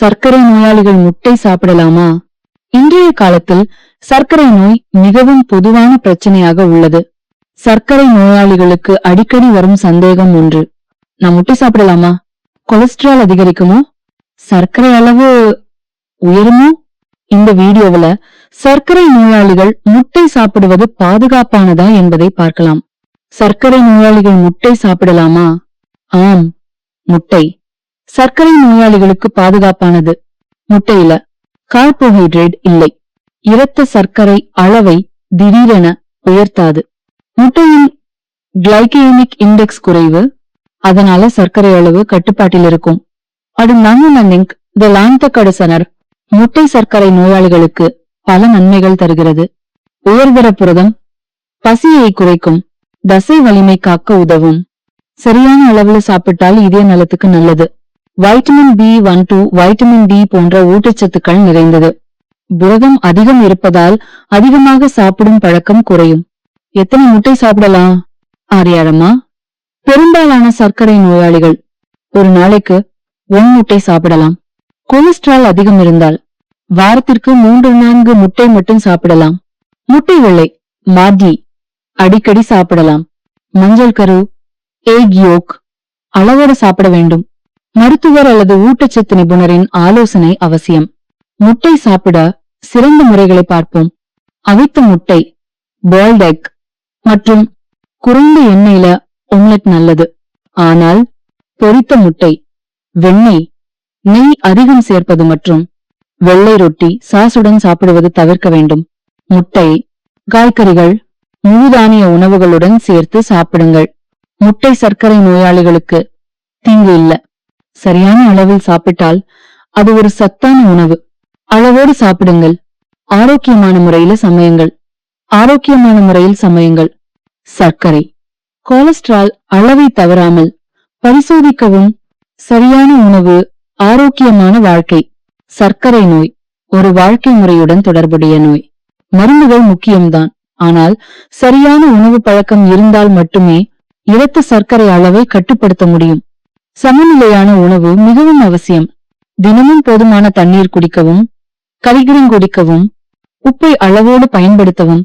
சர்க்கரை நோயாளிகள் முட்டை சாப்பிடலாமா? இன்றைய காலத்தில் சர்க்கரை நோய் மிகவும் பொதுவான பிரச்சனையாக உள்ளது. சர்க்கரை நோயாளிகளுக்கு அடிக்கடி வரும் சந்தேகம் ஒன்று: நான் முட்டை சாப்பிடலாமா? கொலஸ்ட்ரால் அதிகரிக்குமோ? சர்க்கரை அளவு உயருமோ? இந்த வீடியோவுல சர்க்கரை நோயாளிகள் முட்டை சாப்பிடுவது பாதுகாப்பானதா என்பதை பார்க்கலாம். சர்க்கரை நோயாளிகள் முட்டை சாப்பிடலாமா? ஆம், முட்டை சர்க்கரை நோயாளிகளுக்கு பாதுகாப்பானது. முட்டையில கார்போஹைட்ரேட் இல்லை. இரத்த சர்க்கரை அளவை திடீரென உயர்த்தாது. முட்டையில் கிளைகேமிக் இண்டெக்ஸ் குறைவு, அதனால சர்க்கரை அளவு கட்டுப்பாட்டில் இருக்கும். அது நன்னிங் த லாந்தகடசனர் முட்டை சர்க்கரை நோயாளிகளுக்கு பல நன்மைகள் தருகிறது. உயர்தர புரதம் பசியை குறைக்கும், தசை வலிமை காக்க உதவும். சரியான அளவுல சாப்பிட்டால் இதய நலத்துக்கு நல்லது. வைட்டமின் B12, வைட்டமின் டி போன்ற ஊட்டச்சத்துக்கள் நிறைந்தது. புரதம் அதிகம் இருப்பதால் அதிகமாக சாப்பிடும் பழக்கம் குறையும். எத்தனை முட்டை சாப்பிடலாம்? ஆரியாரமா? பெரும்பாலான சர்க்கரை நோயாளிகள் ஒரு நாளைக்கு 1 முட்டை சாப்பிடலாம். கொலஸ்ட்ரால் அதிகம் இருந்தால் வாரத்திற்கு 3-4 முட்டை மட்டும் சாப்பிடலாம். முட்டை வெள்ளை மாடி அடிக்கடி சாப்பிடலாம். மஞ்சள் கரு எக் யோக் அளவோடு சாப்பிட வேண்டும். மருத்துவர் அல்லது ஊட்டச்சத்து நிபுணரின் ஆலோசனை அவசியம். முட்டை சாப்பிட சிறந்த முறைகளை பார்ப்போம். அவித்த முட்டை பாயில்ட் எக் மற்றும் குறைந்த எண்ணெயில ஒம்லெட் நல்லது. ஆனால் பொரித்த முட்டை, வெண்ணெய், நெய் அதிகம் சேர்ப்பது மற்றும் வெள்ளை ரொட்டி சாசுடன் சாப்பிடுவது தவிர்க்க வேண்டும். முட்டை காய்கறிகள் முழுதானிய உணவுகளுடன் சேர்த்து சாப்பிடுங்கள். முட்டை சர்க்கரை நோயாளிகளுக்கு தீங்கு இல்ல. சரியான அளவில் சாப்பிட்டால் அது ஒரு சத்தான உணவு. அளவோடு சாப்பிடுங்கள். ஆரோக்கியமான முறையில் சமையுங்கள். சர்க்கரை கொலஸ்ட்ரால் அளவை தவறாமல் பரிசோதிக்கவும். சரியான உணவு ஆரோக்கியமான வாழ்க்கை. சர்க்கரை நோய் ஒரு வாழ்க்கை முறையுடன் தொடர்புடைய நோய். மருந்துகள் முக்கியம்தான், ஆனால் சரியான உணவு பழக்கம் இருந்தால் மட்டுமே இரத்த சர்க்கரை அளவை கட்டுப்படுத்த முடியும். சமநிலையான உணவு மிகவும் அவசியம். தினமும் போதுமான தண்ணீர் குடிக்கவும், கரிகிரம் குடிக்கவும், உப்பை அளவோடு பயன்படுத்தவும்,